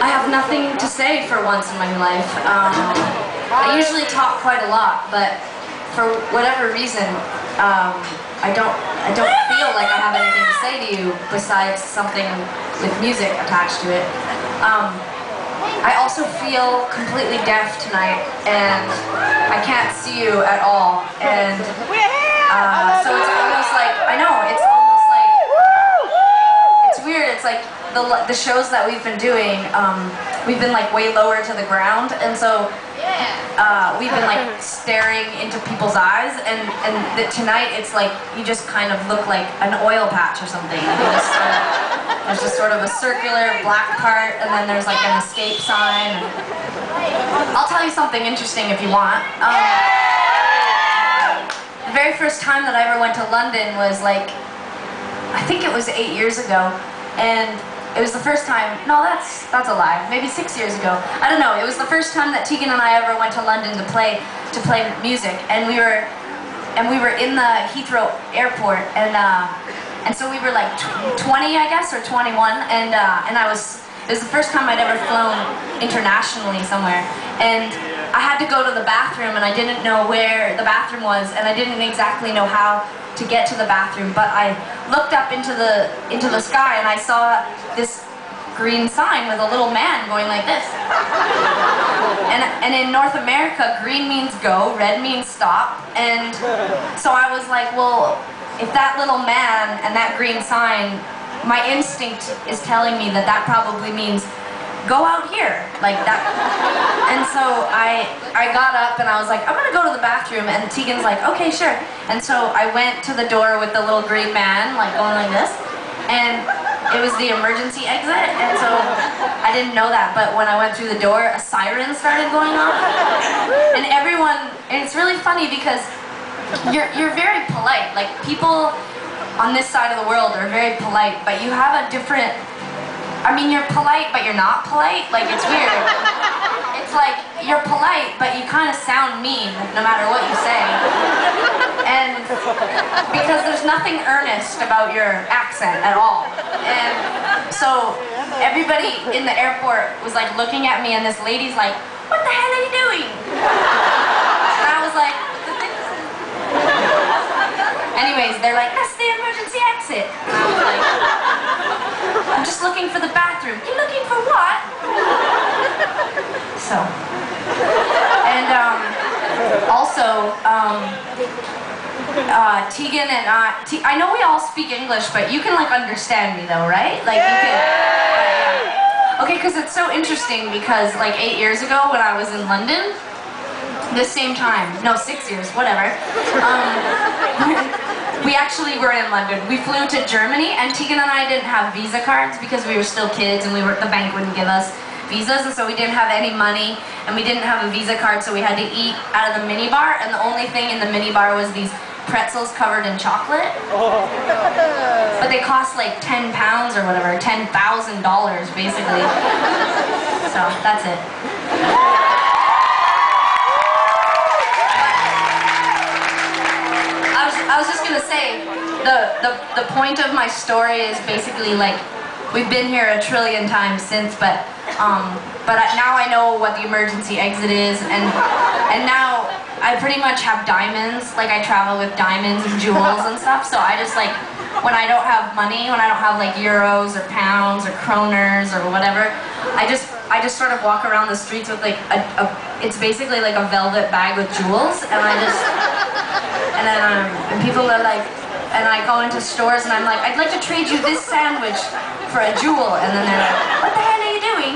I have nothing to say for once in my life. I usually talk quite a lot, but for whatever reason, I don't feel like I have anything to say to you besides something with music attached to it. I also feel completely deaf tonight, and I can't see you at all. And so it's almost like, I know, it's almost like, it's weird. It's like the shows that we've been doing, we've been like way lower to the ground, and so we've been like staring into people's eyes, and tonight it's like you just kind of look like an oil patch or something. There's just sort of a circular black part, and then there's like an escape sign. I'll tell you something interesting if you want. The very first time that I ever went to London was like, I think it was 8 years ago, and it was the first time, no, that's a lie, maybe 6 years ago. I don't know, it was the first time that Tegan and I ever went to London to play music, and we were in the Heathrow airport, and so we were like 20, I guess, or 21, and it was the first time I'd ever flown internationally somewhere, and I had to go to the bathroom, and I didn't know where the bathroom was, and I didn't exactly know how to get to the bathroom, but I looked up into the sky, and I saw this green sign with a little man going like this. And in North America, green means go, red means stop, and so I was like, well, if that little man and that green sign, my instinct is telling me that that probably means go out here, like that. And so I got up and I was like, I'm gonna go to the bathroom, and Tegan's like, okay, sure. And so I went to the door with the little green man, like going like this, and it was the emergency exit, and so I didn't know that, but when I went through the door, a siren started going off, and everyone, and it's really funny because you're very polite, like people on this side of the world are very polite, but you have a different, I mean, you're polite, but you're not polite. Like, it's weird. It's like, you're polite, but you kind of sound mean, no matter what you say. And because there's nothing earnest about your accent at all. And so, everybody in the airport was like looking at me, and this lady's like, what the hell are you doing? And I was like, anyways, they're like, that's the emergency exit. And I was like, I'm just looking for the bathroom. You're looking for what? So, and also, Tegan and I know we all speak English, but you can like understand me though, right? Like you can. Okay, because it's so interesting because like 8 years ago when I was in London, the same time, no, 6 years, whatever. We actually were in London. We flew to Germany, and Tegan and I didn't have Visa cards because we were still kids, and the bank wouldn't give us visas, and so we didn't have any money, and we didn't have a Visa card, so we had to eat out of the minibar, and the only thing in the minibar was these pretzels covered in chocolate. But they cost like 10 pounds or whatever, $10,000 basically. So that's it. I was just gonna say, the point of my story is basically like, we've been here a trillion times since, but now I know what the emergency exit is, and now I pretty much have diamonds, like I travel with diamonds and jewels and stuff, so I just like, when I don't have money, when I don't have like euros or pounds or kroners or whatever, I just sort of walk around the streets with like it's basically like a velvet bag with jewels, and then people are like, and I go into stores and I'm like, I'd like to trade you this sandwich for a jewel, and then they're like, what the hell are you doing?